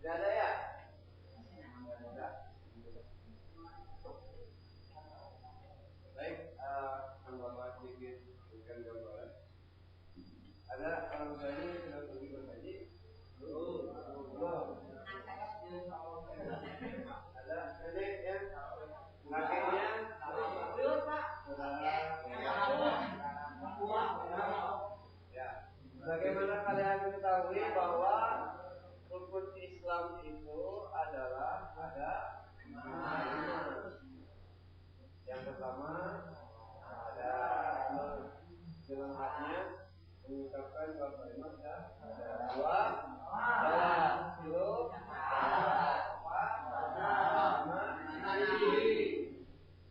Tidak ada ya? Baik, tambah sedikit berikan gambaran. Ada orang tuanya yang sudah pergi berhaji? Belum. Ada nenek yang kakeknya? Saudara? Ya. Bagaimana kalian mengetahui bahwa rukun Islam itu adalah ada 5? Yang pertama ada jelengahnya mengucapkan sholat kalimat ya. Ada 2 salat, 10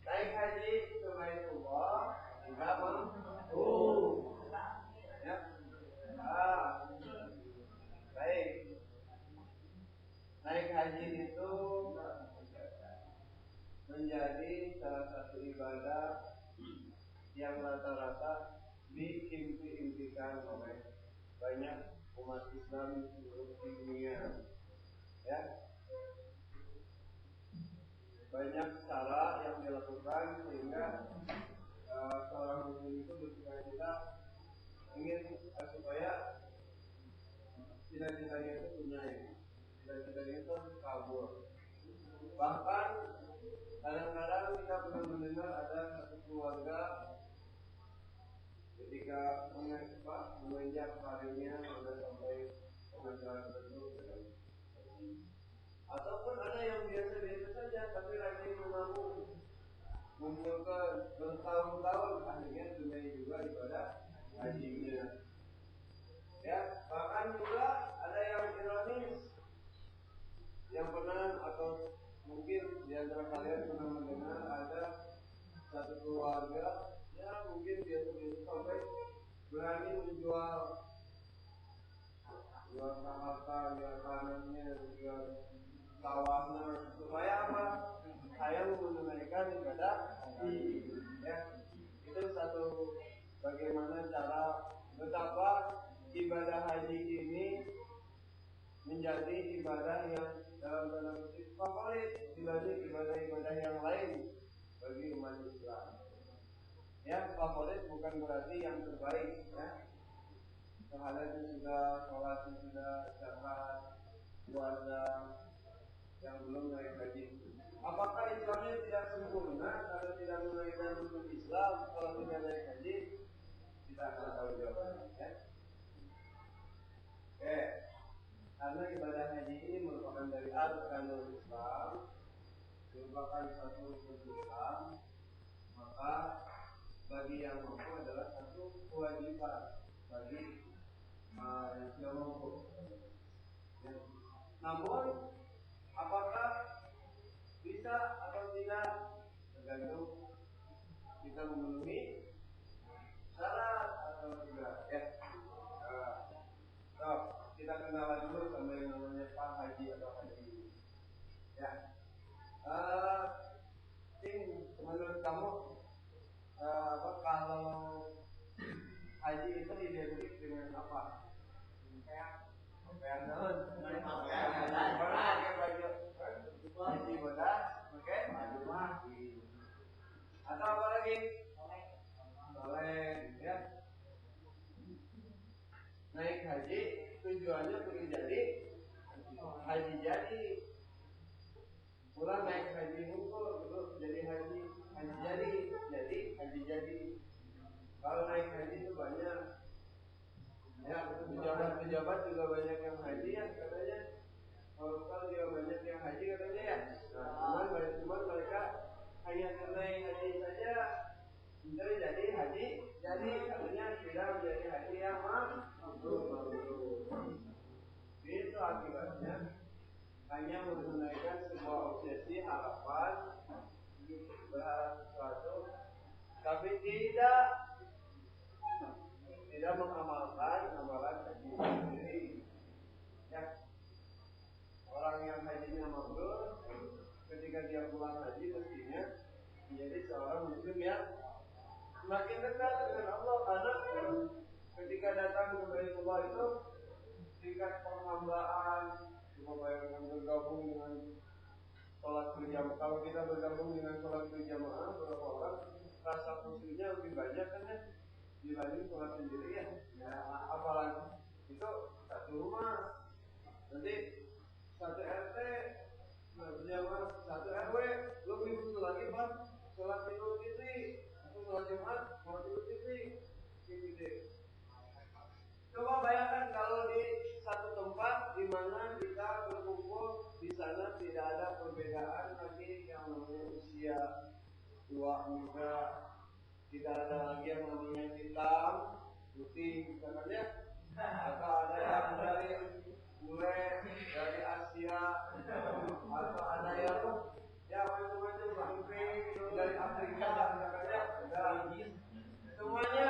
naik haji ke Baitullah 3 mampu ya. Baik, naik haji itu menjadi salah satu ibadah yang rata-rata diimpi-impikan oleh banyak umat Islam di seluruh dunia ya. Banyak cara yang dilakukan sehingga seorang muslim itu bercita-cita ingin supaya cita-citanya itu tunai, cita-citanya itu kabur. Bahkan kadang-kadang kita pernah mendengar ada satu keluarga ketika menginjak harinya sudah sampai pengajaran tertentu ataupun ada yang biasa-biasa saja tapi rajin menabung mengumpulkan bertahun-tahun akhirnya tunai juga ibadah hajinya ya. Bahkan juga ada yang ironis yang pernah atau mungkin di antara kalian pernah mendengar ada satu keluarga ya mungkin biasa-biasa sampai berani menjual harta, jual tanahnya, jual sawahnya supaya apa? Saya menunaikan ibadah haji ya. Itu satu bagaimana cara betapa ibadah haji ini menjadi ibadah yang dalam tanda kutip favorit dibanding ibadah-ibadah yang lain bagi umat Islam. Ya, favorit bukan berarti yang terbaik ya. Sehalanya sudah, sholatnya sudah, zakat, puasa yang belum naik haji. Apakah Islamnya tidak sempurna kalau tidak menunaikan rukun Islam kalau tidak naik haji? Kita akan tahu jawabannya ya. Oke. Karena ibadah haji ini merupakan dari arkanul Islam, merupakan satu rukun Islam, maka bagi yang mampu adalah satu kewajiban bagi yang mampu. Ya. Namun, apakah bisa atau tidak tergantung kita memenuhi syarat atau tidak ya. Kita kenalan dulu sama yang namanya Pak Haji atau Haji ya. Menurut kamu kalau haji itu identik dengan apa? Pakaian daun, pakai baju haji bodas, pakai baju mati, atau apa lagi? Soleh, ya. Naik haji tujuannya pergi jadi haji jadi. Pulang naik haji ngumpul, terus jadi haji jadi. Kalau naik haji itu banyak. Ya, pejabat juga banyak yang haji ya katanya. Kalau juga banyak yang haji katanya ya. Cuman mereka hanya tunai haji saja, tidak jadi haji. Jadi katanya tidak menjadi haji yang mabrur. Itu akibatnya hanya menunaikan sebuah obsesi harapan, berharap sesuatu, tapi tidak mengamalkan amalan haji sendiri. Ya, orang yang hajinya mabrur, ketika dia pulang haji mestinya menjadi seorang muslim yang semakin dekat dengan Allah, karena ketika datang ke Baitullah itu tingkat penghambaan, yang bergabung dengan sholat berjamaah. Kalau kita bergabung dengan sholat berjamaah berapa orang, rasa khusyuknya lebih banyak kan ya dibanding sholat sendiri ya. Apalagi itu satu rumah, nanti satu RT berjamaah, satu RW lebih butuh lagi Pak sholat Idul Fitri atau sholat Jumat, sholat Idul Fitri gitu. Coba bayangkan kalau di satu tempat di mana kita berkumpul, di sana tidak ada perbedaan lagi yang namanya usia, tua, muda, tidak ada lagi yang namanya hitam, putih, misalkan ya, atau ada yang dari bule, dari Asia, atau ada yang macam-macam dari Afrika, misalkan ya, semuanya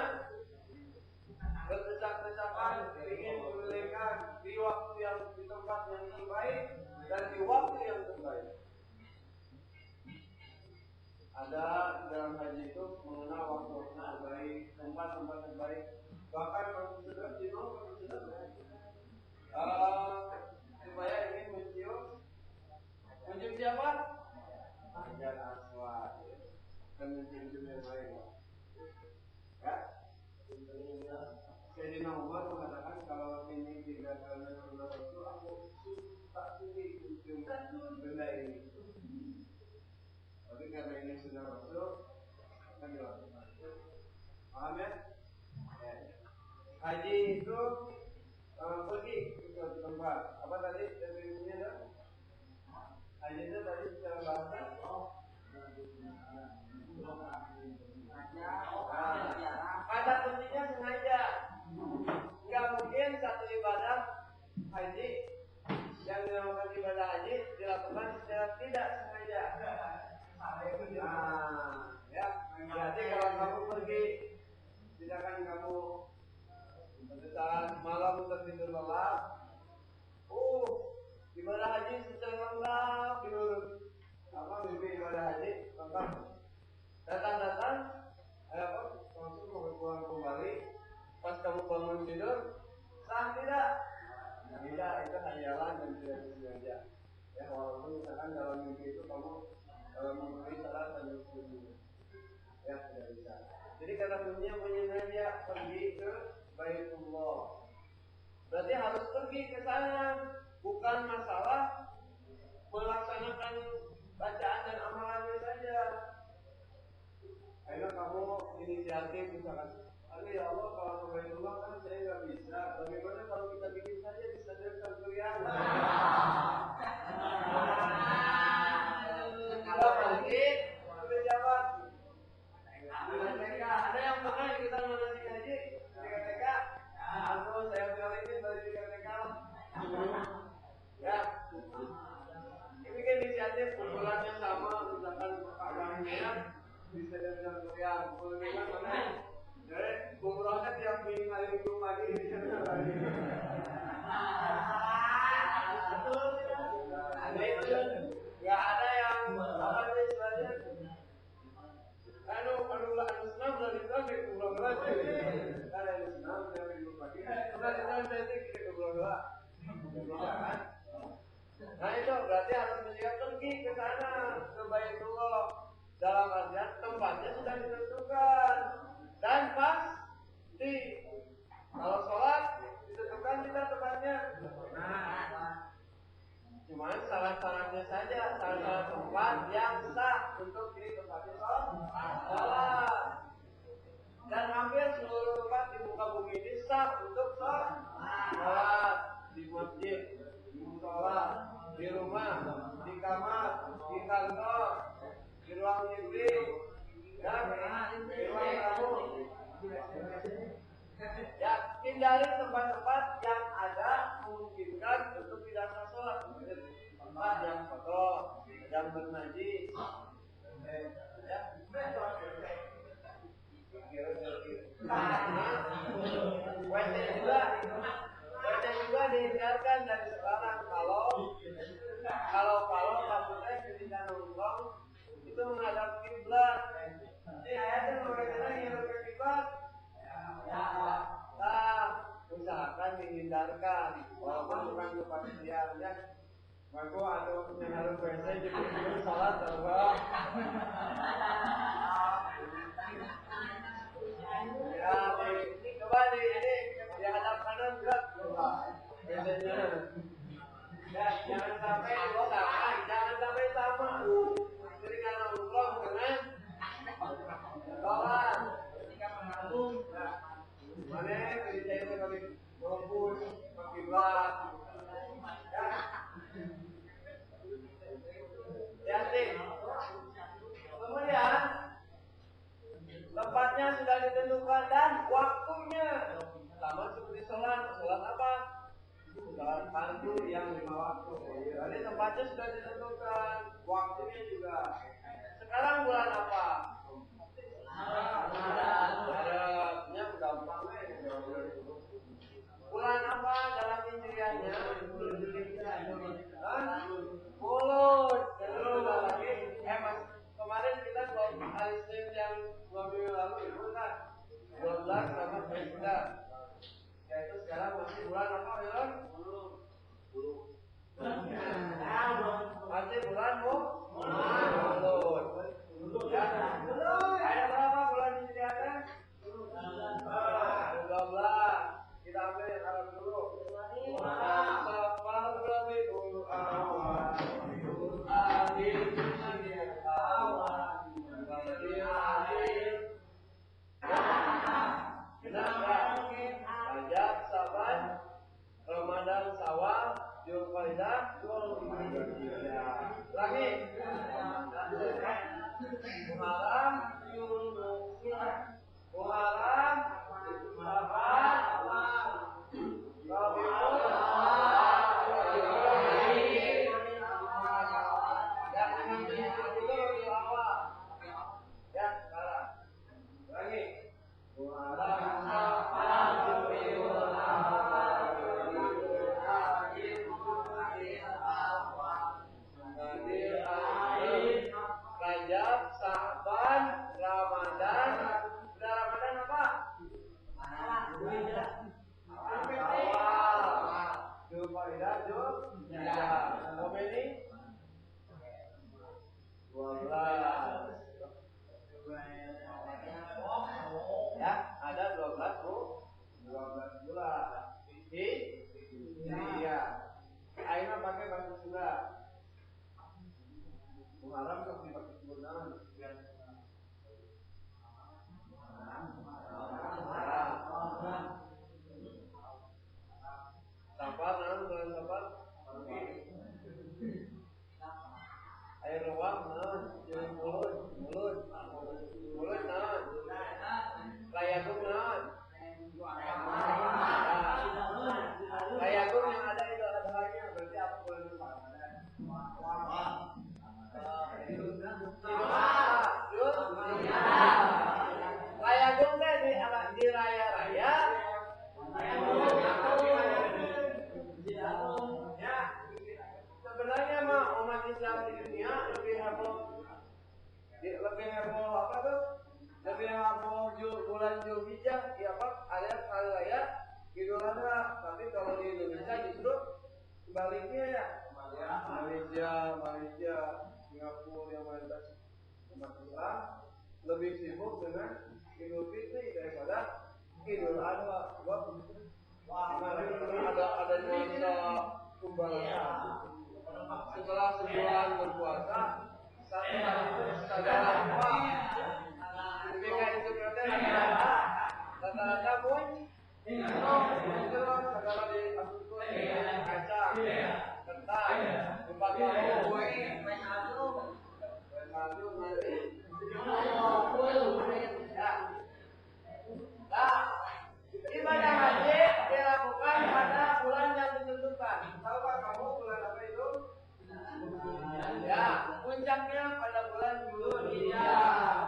berdesak-desakan ingin memilihkan di waktu yang di tempat yang terbaik dan di waktu yang terbaik. Ada dalam haji itu mengenal waktu-waktu terbaik, tempat-tempat terbaik. Bahkan kalau sudah supaya ingin mencium siapa? Hajar Aswad. Dan mencium yang baik. Ya. Sayyidina Umar mengatakan kalau ini tidak karena Rasulullah itu aku tak sulit mencium benda ini. Tapi karena ini sudah Rasul, akan dilakukan. Paham ya? Haji itu pergi ke suatu tempat. Apa tadi definisinya ada? Haji itu tadi secara bahasa. Kata kuncinya sengaja. Nggak mungkin satu ibadah haji yang dinamakan ibadah haji dilakukan secara tidak sengaja. Ya, berarti kalau kamu pergi, misalkan kamu saat malam tertidur lelap, ibadah haji secara lengkap diurut. Apa mimpi ibadah haji lengkap? Datang, langsung mau pulang kembali. Pas kamu bangun tidur, sah tidak? Tidak, itu hayalan dan tidak disengaja. Ya, walaupun misalkan dalam mimpi itu kamu memenuhi syarat dan hukum, ya tidak bisa. Jadi kata kuncinya menyengaja pergi ke Baitullah. Berarti harus pergi ke sana, bukan masalah melaksanakan bacaan dan amalannya saja. Ayo kamu inisiatif misalkan, aduh ya Allah kalau ke Baitullah kan saya nggak bisa. Bagaimana kalau kita bikin saja di Stadion Kanjuruhan? Kalau pergi, udah jawab. Ada yang pernah kita manasik haji di KTK? Aku saya balikin dari KTK. Ya, ini kan inisiatif kumpulannya sama, misalkan agamanya di Stadion Kanjuruhan. Kumpulan mana? Jadi kumpulannya tiap minggu pagi di sana lagi. Ada itu, nggak ada yang apa sih istilahnya? Anu senam dari pagi ke pulang lagi. Ada yang senam dari minggu pagi. Dari nanti kita ke pulang lagi. Nah itu berarti harus menjaga pergi ke sana ke Baitullah. Dalam artian tempatnya sudah ditentukan dan pasti. Kalau sholat ditentukan tidak tempatnya. Cuman syarat-syaratnya saja, syarat tempat yang sah untuk ditempati sholat. Dan hampir seluruh tempat di muka bumi ini sah untuk sholat. Di masjid, di musola, di rumah, di kamar, di kantor, di ruang meeting, dan di ruang tamu. Ya, hindari tempat-tempat yang ada memungkinkan untuk tidak sah sholat. Tempat yang kotor, yang bernajis, ya. WC juga dihindarkan dari sekarang. Kalau maksudnya ketika nongkrong itu menghadap kiblat. kepastian ya. Maka atau yang harus WC jadi sholat atau ya, coba di ini di hadap kanan berat WC-nya. Ya, jangan sampai jangan sampai sama. Jadi karena umroh dengan sholat. Nah, mana kerjanya kali maupun kiblat. Ya, kemudian tempatnya sudah ditentukan dan waktunya sama seperti sholat apa? Sholat fardu yang 5 waktu. Jadi tempatnya sudah ditentukan, waktunya juga. Sekarang bulan apa? Arabnya gampang bulan apa dalam hijriahnya? Mulut. Kemarin kita hari Senin yang 2 minggu lalu itu kan 12 sama 13. Yaitu sekarang masih bulan apa ya? Masih bulan Mulut. Ya. Ada berapa bulan hijriahnya? 12. Kita ambil yang Arab dulu. Rajab, Saban, Ramadan, Syawal, Dzulqa'dah, Dzulhijjah. Lagi. Muharram, Rajab, Saban, Ramadan. Sudah Ramadan apa? Dzulqa'dah, Dzulhijjah. Berapa ini? 12. Ya, ada 12 bulan. Iya. Aina pakai bahasa Sunda. Muharram kok dipakai Sunda. Safar, bulan Safar. Air ruang, mulut, Rayagung, Rayagung yang ada itu ada lagi, berarti apa bulan Ramadan? Rayagung di raya-raya. Ya, sebenarnya mah umat Islam di dunia lebih heboh apa tuh? Lebih heboh bulan Dzulhijjah, ya Pak, ada hari raya Idul Adha. Tapi kalau di Indonesia justru sebaliknya ya. Malaysia, Singapura yang mayoritas umat Islam lebih sibuk dengan Idul Fitri daripada Idul Adha. Ada nuansa pembalasan. Setelah sebulan berpuasa, satu hari itu segala apa? Ketika itu berarti rata-rata pun segala di asusun kacang, kentang, 4 tahu, ibadah haji dilakukan pada bulan yang ditentukan. Tahukah kamu bulan apa itu? Ya, puncaknya pada bulan Dzulhijjah.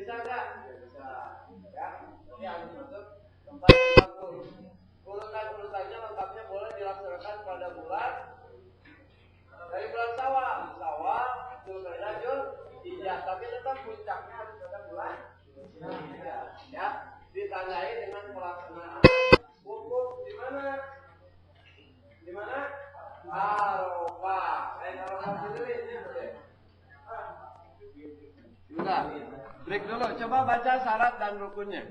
Bisa nggak? Bisa. Ya, jadi harus masuk tempat waktu. Urutannya lengkapnya boleh dilaksanakan pada bulan dari bulan Syawal, Dzulqa'dah, Dzulhijjah, tapi tetap puncaknya harus pada bulan Dzulhijjah. Ya, ditandai dengan pelaksanaan wukuf di mana? Di mana? Arafah. Arafah dulu ini boleh. Sudah. Break dulu. Coba baca syarat dan rukunnya.